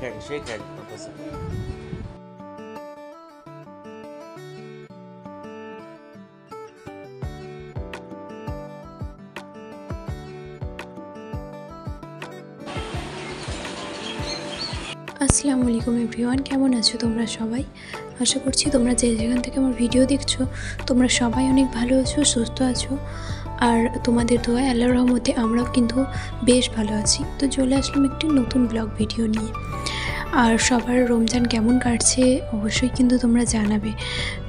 shake hand, Professor. আসসালামু আলাইকুম everyone, কেমন আছো তোমরা সবাই? আশা করছি তোমরা যে যেখান থেকে আমার ভিডিও দেখছো তোমরা সবাই অনেক ভালো আছো, সুস্থ আছো। আর তোমাদের দোয়ায় আল্লাহর রহমতে আমরাও কিন্তু বেশ ভালো আছি। তো চলে আসলাম একটি নতুন ব্লগ ভিডিও নিয়ে। আর সবার রমজান কেমন কাটছে অবশ্যই কিন্তু তোমরা জানাবে।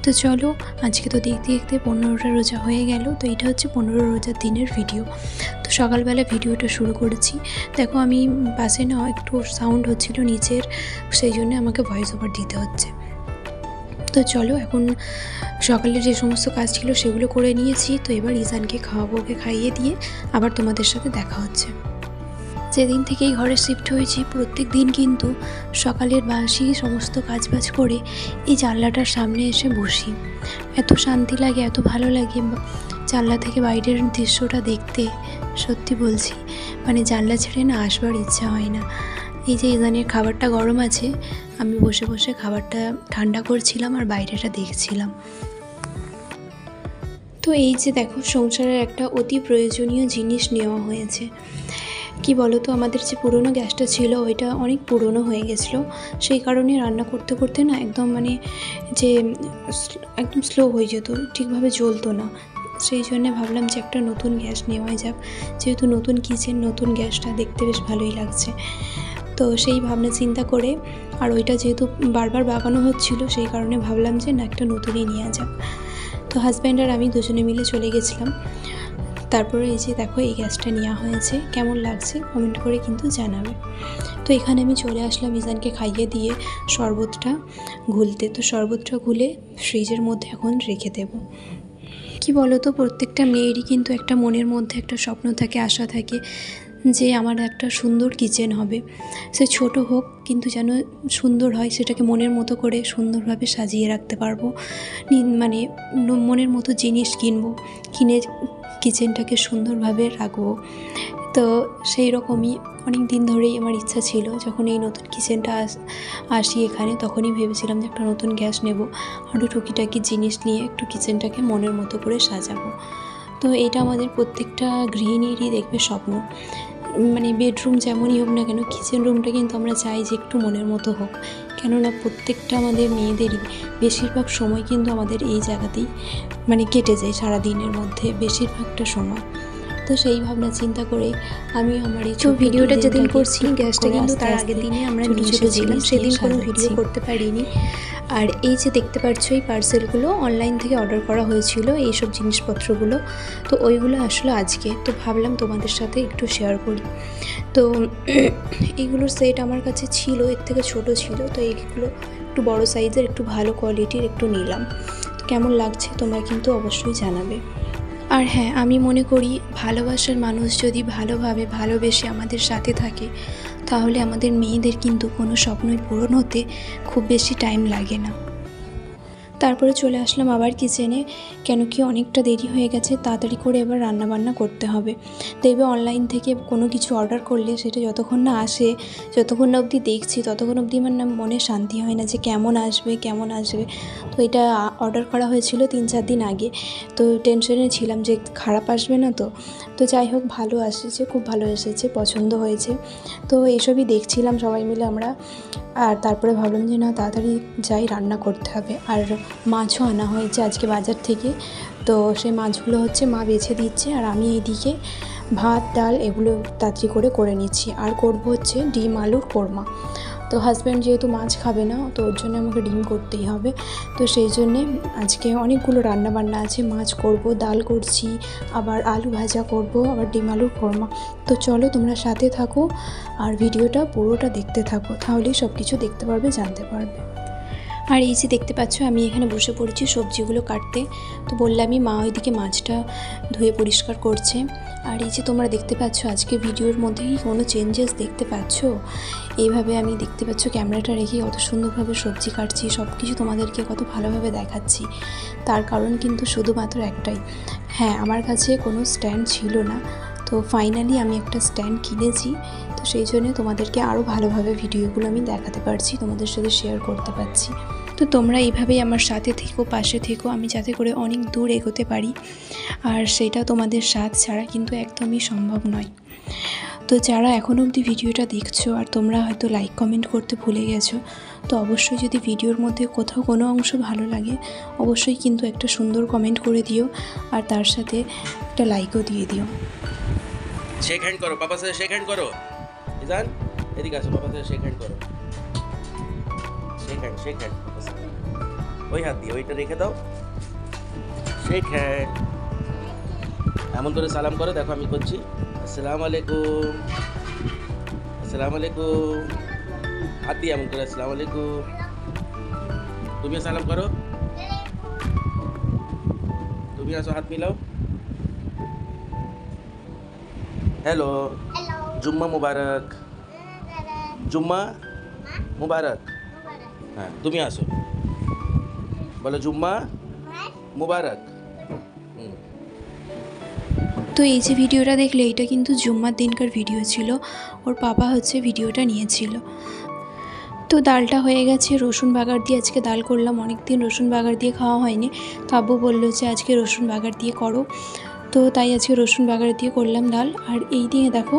তো চলো, আজকে তো দেখতে দেখতে 15টা রোজা হয়ে গেল। তো এটা হচ্ছে 15 রোজার দিনের ভিডিও। তো সকালবেলা ভিডিওটা শুরু করেছি। দেখো আমি পাশে না একটু সাউন্ড হচ্ছিল নিচের, সেই জন্য আমাকে ভয়েস ওভার দিতে হচ্ছে। তো চলো, এখন সকালে যে সমস্ত কাজ ছিল সেগুলো করে নিয়েছি। তো এবার ইজানকে খাওয়াবো, ওকে খাইয়ে দিয়ে আবার তোমাদের সাথে দেখা হচ্ছে। যেদিন থেকেই ঘরে শিফট হয়েছি প্রত্যেক দিন কিন্তু সকালের বাসি সমস্ত কাজবাজ করে এই জানলাটার সামনে এসে বসি। এত শান্তি লাগে, এত ভালো লাগে জানলা থেকে বাইরের দৃশ্যটা দেখতে। সত্যি বলছি, মানে জানলা ছেড়ে না আসবার ইচ্ছা হয় না। এই যে ইদানের খাবারটা গরম আছে, আমি বসে বসে খাবারটা ঠান্ডা করছিলাম আর বাইরেটা দেখছিলাম। তো এই যে দেখো, সংসারের একটা অতি প্রয়োজনীয় জিনিস নেওয়া হয়েছে। কি বলো তো, আমাদের যে পুরনো গ্যাসটা ছিল ওইটা অনেক পুরনো হয়ে গেছিলো, সেই কারণে রান্না করতে করতে না একদম একদম স্লো হয়ে যেত, ঠিকভাবে জ্বলতো না। সেই জন্যে ভাবলাম যে একটা নতুন গ্যাস নেওয়া যাক, যেহেতু নতুন কিচেন, নতুন গ্যাসটা দেখতে বেশ ভালোই লাগছে। তো সেই ভাবনা চিন্তা করে, আর ওইটা যেহেতু বারবার বাগানো হচ্ছিল, সেই কারণে ভাবলাম যে না, একটা নতুনই নেওয়া যাক। তো হাজব্যান্ড আর আমি দুজনে মিলে চলে গেছিলাম। তারপরে এই যে দেখো, এই গ্যাসটা নেওয়া হয়েছে। কেমন লাগছে কমেন্ট করে কিন্তু জানাবে। তো এখানে আমি চলে আসলাম ইজানকে খাইয়ে দিয়ে শরবতটা ঘুলতে। তো শরবতটা ঘুলে ফ্রিজের মধ্যে এখন রেখে দেব। কি বলো তো, প্রত্যেকটা মেয়েরই কিন্তু একটা মনের মধ্যে একটা স্বপ্ন থাকে, আশা থাকে যে আমার একটা সুন্দর কিচেন হবে। সে ছোট হোক কিন্তু যেন সুন্দর হয়, সেটাকে মনের মতো করে সুন্দরভাবে সাজিয়ে রাখতে পারবো। মানে মনের মতো জিনিস কিনে কিচেনটাকে সুন্দরভাবে রাখবো। তো সেই রকমই অনেক দিন ধরেই আমার ইচ্ছা ছিল। যখন এই নতুন কিচেনটা আসি এখানে, তখনই ভেবেছিলাম যে একটা নতুন গ্যাস নেব, আরও টুকিটাকি জিনিস নিয়ে একটু কিচেনটাকে মনের মতো করে সাজাবো। তো এটা আমাদের প্রত্যেকটা গৃহিণীরই দেখবে স্বপ্ন। মানে বেডরুম যেমনই হোক না কেন, কিচেন রুমটা কিন্তু আমরা চাই যে একটু মনের মতো হোক। কেননা প্রত্যেকটা আমাদের মেয়েদেরই বেশিরভাগ সময় কিন্তু আমাদের এই জায়গাতেই কেটে যায়, সারাদিনের মধ্যে বেশিরভাগটা সময়। তো সেই ভাবনা চিন্তা করে আমি আমার এই ভিডিওটা যেদিন করছি, গ্যাসটা কিন্তু তার আগের দিনে আমরা নিয়ে এসেছিলাম, সেদিন কোনো ভিডিও করতে পারিনি। আর এই যে দেখতে পাচ্ছ, এই পার্সেলগুলো অনলাইন থেকে অর্ডার করা হয়েছিল, এইসব জিনিসপত্রগুলো। তো ওইগুলো আসলে আজকে, তো ভাবলাম তোমাদের সাথে একটু শেয়ার করি। তো এইগুলোর সেট আমার কাছে ছিল, এর থেকে ছোট ছিল, তো এইগুলো একটু বড় সাইজের, একটু ভালো কোয়ালিটির একটু নিলাম। তো কেমন লাগছে তোমরা কিন্তু অবশ্যই জানাবে। আর হ্যাঁ, আমি মনে করি ভালোবাসার মানুষ যদি ভালোভাবে ভালোবেসে আমাদের সাথে থাকে, তাহলে আমাদের মেয়েদের কিন্তু কোনো স্বপ্নই পূরণ হতে খুব বেশি টাইম লাগে না। তারপরে চলে আসলাম আবার কিচেনে, কেন কি অনেকটা দেরি হয়ে গেছে, তাড়াতাড়ি করে এবার রান্নাবান্না করতে হবে। দেখবে অনলাইন থেকে কোনো কিছু অর্ডার করলে সেটা যতক্ষণ না আসে, যতক্ষণ না অবধি দেখছি, ততক্ষণ অবধি আমার মনে শান্তি হয় না যে কেমন আসবে। তো এটা অর্ডার করা হয়েছিল 3-4 দিন আগে। তো টেনশনে ছিলাম যে খারাপ আসবে না। তো যাই হোক, ভালো এসেছে, খুব ভালো এসেছে, পছন্দ হয়েছে। তো এইসবই দেখছিলাম সবাই মিলে আমরা। আর তারপরে ভাবলাম যে না, তাড়াতাড়ি যাই, রান্না করতে হবে। আর মাছও আনা হয়েছে আজকে বাজার থেকে। তো সেই মাছগুলো হচ্ছে মা বেছে দিচ্ছে, আর আমি এইদিকে ভাত ডাল এগুলো তাড়াতাড়ি করে নিচ্ছি। আর করব হচ্ছে ডিম আলুর কোরমা। তো হাজব্যান্ড যেহেতু মাছ খাবে না, তো ওর জন্য আমাকে ডিম করতেই হবে। তো সেই জন্যে আজকে অনেকগুলো রান্নাবান্না আছে। মাছ করব, ডাল করছি, আবার আলু ভাজা করব, আবার ডিম আলুর কোরমা। তো চলো তোমরা সাথে থাকো আর ভিডিওটা পুরোটা দেখতে থাকো, তাহলেই সব কিছু দেখতে পারবে, জানতে পারবে। আর এই যে দেখতে পাচ্ছ, আমি এখানে বসে পড়েছি সবজিগুলো কাটতে। তো বললামই, মা ওইদিকে মাছটা ধুয়ে পরিষ্কার করছে। আর এই যে তোমরা দেখতে পাচ্ছ, আজকে ভিডিওর মধ্যে কি কোনো চেঞ্জেস দেখতে পাচ্ছ? এইভাবে আমি দেখতে পাচ্ছ ক্যামেরাটা রেখে কত সুন্দরভাবে সবজি কাটছি, সব কিছু তোমাদেরকে কত ভালোভাবে দেখাচ্ছি। তার কারণ কিন্তু শুধুমাত্র একটাই, হ্যাঁ, আমার কাছে কোনো স্ট্যান্ড ছিল না। তো ফাইনালি আমি একটা স্ট্যান্ড কিনেছি, তো সেই জন্য তোমাদেরকে আরও ভালোভাবে ভিডিওগুলো আমি দেখাতে পারছি, তোমাদের সাথে শেয়ার করতে পারছি। তো তোমরা এইভাবেই আমার সাথে থেকো, পাশে থেকো, আমি যাতে করে অনেক দূর এগোতে পারি, আর সেটা তোমাদের সাথ ছাড়া কিন্তু একদমই সম্ভব নয়। তো যারা এখনও অবধি ভিডিওটা দেখছো আর তোমরা হয়তো লাইক কমেন্ট করতে ভুলে গেছো, তো অবশ্যই যদি ভিডিওর মধ্যে কোথাও কোনো অংশ ভালো লাগে অবশ্যই কিন্তু একটা সুন্দর কমেন্ট করে দিও, আর তার সাথে একটা লাইকও দিয়ে দিও। শেক হ্যান্ড করো, পাপার সাথে শেক হ্যান্ড করো। ইজান এদিকে আসো, পাপার সাথে শেক হ্যান্ড করো। Shake hand, shake hand. ওই হাত দিয়ে ওইটা রেখে দাও। Shake hand. এমন করে সালাম করো, দেখো আমি করছি। আসসালামু আলাইকুম, আসসালামু আলাইকুম। হাত দিয়ে এমন করে আসসালামু আলাইকুম। তুমিও সালাম করো, তুমি আসো, হাত মিলাও। হ্যালো, জুম্মা মুবারক, জুম্মা মুবারক। হ্যাঁ, তুমি আসো, বলো জুম্মা মুবারক। তো এই যে ভিডিওটা দেখলে, এটা কিন্তু জুম্মার দিনকার ভিডিও ছিল, ওর পাপা হচ্ছে ভিডিওটা নিয়েছিল। তো ডালটা হয়ে গেছে, রসুন বাগার দিয়ে আজকে ডাল করলাম, অনেক দিন রসুন বাগার দিয়ে খাওয়া হয়নি, তো আব্বু বললো যে আজকে রসুন বাগার দিয়ে করো, তো তাই আজকে রসুন বাগার দিয়ে করলাম ডাল। আর এই দিয়ে দেখো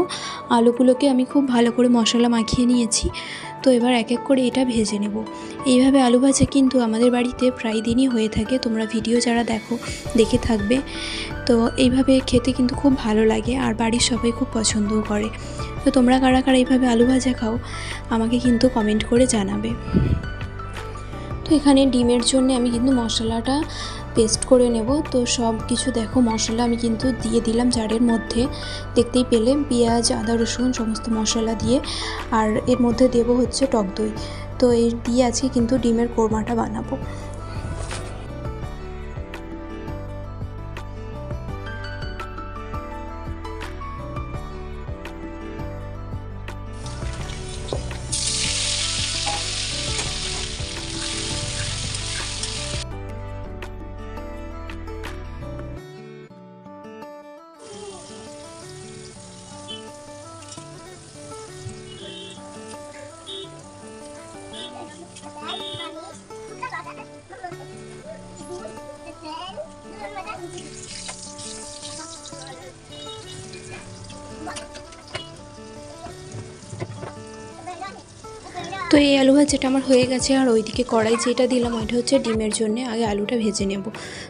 আলুগুলোকে আমি খুব ভালো করে মশলা মাখিয়ে নিয়েছি, তো এবার এক এক করে এটা ভেজে নেব। এইভাবে আলু ভাজা কিন্তু আমাদের বাড়িতে প্রায় দিনই হয়ে থাকে, তোমরা ভিডিও যারা দেখে থাকবে, তো এইভাবে খেতে কিন্তু খুব ভালো লাগে আর বাড়ির সবাই খুব পছন্দও করে। তো তোমরা কারা কারা এইভাবে আলু ভাজা খাও আমাকে কিন্তু কমেন্ট করে জানাবে। তো এখানে ডিমের জন্য আমি কিন্তু মশলাটা পেস্ট করে নেব। তো সব কিছু দেখো মশলা আমি কিন্তু দিয়ে দিলাম জারের মধ্যে, দেখতেই পেলে পেঁয়াজ, আদা, রসুন সমস্ত মশলা দিয়ে, আর এর মধ্যে দেব হচ্ছে টক দই। তো এই দিয়ে আজকে কিন্তু ডিমের কোরমাটা বানাবো। তো এই আলু ভাজাটা আমার হয়ে গেছে, আর ওইদিকে কড়াই যেটা দিলাম ওইটা হচ্ছে ডিমের জন্য, আগে আলুটা ভেজে নেব।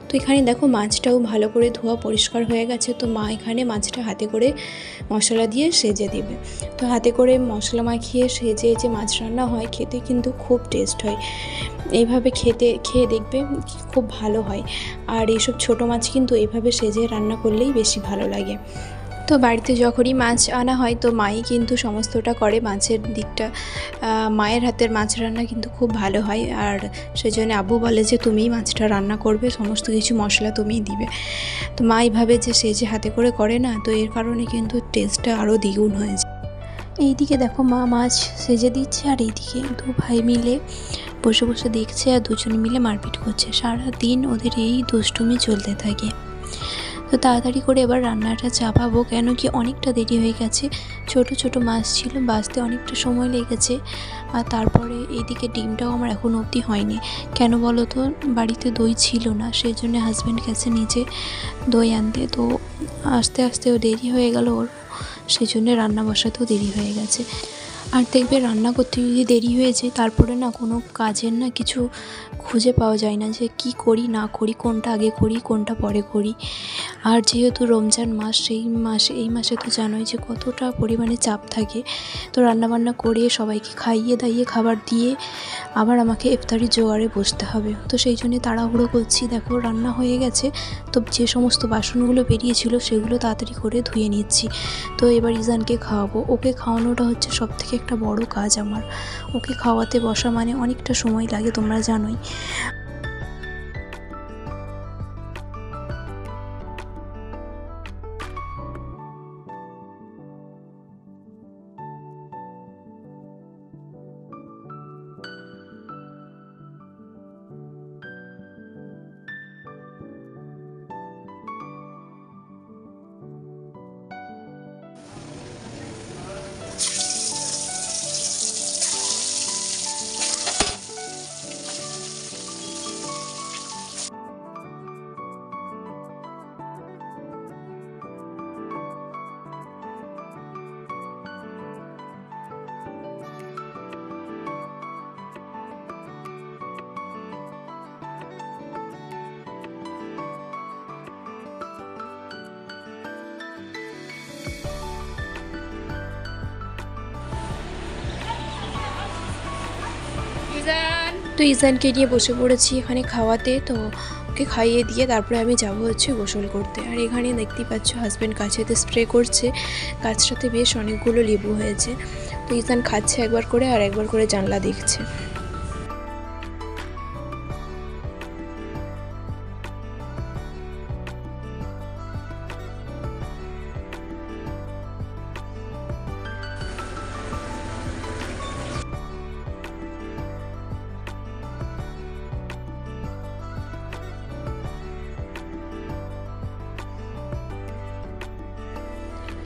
তো এখানে দেখো মাছটাও ভালো করে ধোয়া পরিষ্কার হয়ে গেছে, তো মা এখানে মাছটা হাতে করে মশলা দিয়ে সেজে দেবে। তো হাতে করে মশলা মাখিয়ে সেজে যে মাছ রান্না হয় খেতে কিন্তু খুব টেস্ট হয়, এইভাবে খেয়ে দেখবে খুব ভালো হয়। আর এইসব ছোটো মাছ কিন্তু এইভাবে সেজে রান্না করলেই বেশি ভালো লাগে। তো বাড়িতে যখনই মাছ আনা হয় তো মাই কিন্তু সমস্তটা করে, মাছের দিকটা মায়ের হাতের মাছ রান্না কিন্তু খুব ভালো হয়, আর সেজন্য আব্বু বলে যে তুমিই মাছটা রান্না করবে, সমস্ত কিছু মশলা তুমিই দিবে। তো মা এইভাবে যে সেজে হাতে করে না, তো এর কারণে কিন্তু টেস্টটা আরও দ্বিগুণ হয়েছে। এইদিকে দেখো মা মাছ সেজে দিচ্ছে, আর এইদিকে দু ভাই মিলে বসে বসে দেখছে আর দুজনে মিলে মারপিট করছে। সারা দিন ওদের এই দুষ্টুমি চলতে থাকে। তো তাড়াতাড়ি করে এবার রান্নাটা চাপাবো, কেন কি অনেকটা দেরি হয়ে গেছে, ছোট ছোট মাছ ছিল, বাছতে অনেকটা সময় লেগেছে। আর তারপরে এইদিকে ডিমটাও আমার এখন অবধি হয়নি, কেন বলো তো, বাড়িতে দই ছিল না, সেই জন্য হাজব্যান্ড গেছে নিচে দই আনতে, তো আস্তে আস্তেও দেরি হয়ে গেল ওর, সেই জন্য রান্না বসাতেও দেরি হয়ে গেছে। আর দেখবে রান্না করতে যদি দেরি হয়ে যায় তারপরে না কোনো কাজের না কিছু খুঁজে পাওয়া যায় না, যে কি করি না করি, কোনটা আগে করি কোনটা পরে করি। আর যেহেতু রমজান মাস, এই মাসে তো জানোই যে কতটা পরিমাণে চাপ থাকে। তো রান্নাবান্না করে সবাইকে খাইয়ে দাইয়ে খাবার দিয়ে আবার আমাকে ইফতারির জোগাড়ে বসতে হবে, তো সেই জন্যে তাড়াহুড়ো করছি। দেখো রান্না হয়ে গেছে, তো যে সমস্ত বাসনগুলো বেরিয়েছিল সেগুলো তাড়াতাড়ি করে ধুয়ে নিচ্ছি। তো এবার ইজানকে খাওয়াবো, ওকে খাওয়ানোটা হচ্ছে সবথেকে একটা বড় কাজ আমার। ওকে খাওয়াতে বসা মানে অনেকটা সময় লাগে, তোমরা জানোই। তো ইজানকে নিয়ে বসে পড়েছি এখানে খাওয়াতে। তো ওকে খাইয়ে দিয়ে তারপরে আমি যাব হচ্ছে গোসল করতে। আর এখানে দেখতেই পাচ্ছ হাজব্যান্ড গাছেতে স্প্রে করছে, গাছটাতে বেশ অনেকগুলো লেবু হয়েছে। তো ইজান খাচ্ছে একবার করে আর একবার করে জানলা দেখছে।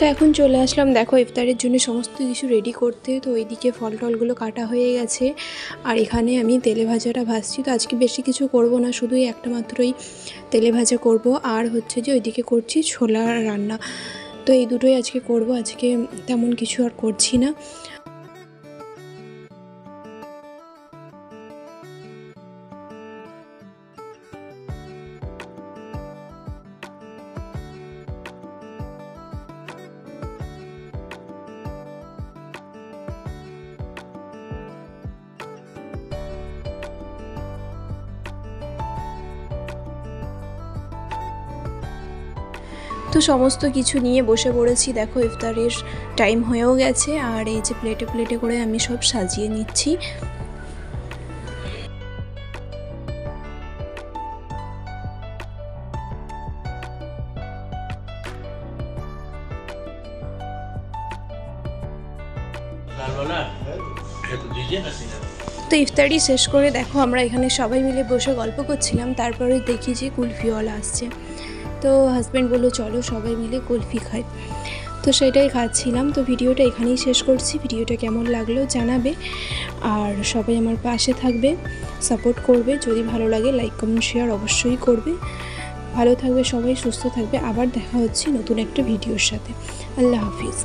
তো এখন চলে আসলাম দেখো ইফতারের জন্য সমস্ত কিছু রেডি করতে। তো ওইদিকে ফল টলগুলো কাটা হয়ে গেছে আর এখানে আমি তেলে ভাজাটা ভাজছি। তো আজকে বেশি কিছু করব না, শুধুই একটা মাত্রই তেলে ভাজা করব আর হচ্ছে যে ওইদিকে করছি ছোলা রান্না। তো এই দুটোই আজকে করব, আজকে তেমন কিছু আর করছি না। তো সমস্ত কিছু নিয়ে বসে পড়েছি, দেখো ইফতারের টাইম হয়েও গেছে। আর এই যে প্লেটে প্লেটে করে আমি সব সাজিয়ে নিচ্ছি। তো ইফতারি শেষ করে দেখো আমরা এখানে সবাই মিলে বসে গল্প করছিলাম। তারপরে দেখি যে কুলফিওয়ালা আসছে। তো হাজব্যান্ড বললো চলো সবাই মিলে কুলফি খাই। তো সেটাই খাচ্ছিলাম। তো ভিডিওটা এখানেই শেষ করছি। ভিডিওটা কেমন লাগলো জানাবে আর সবাই আমার পাশে থাকবে, সাপোর্ট করবে। যদি ভালো লাগে লাইক কমেন্ট শেয়ার অবশ্যই করবে। ভালো থাকবে সবাই, সুস্থ থাকবে। আবার দেখা হচ্ছে নতুন একটা ভিডিওর সাথে। আল্লাহ হাফিজ।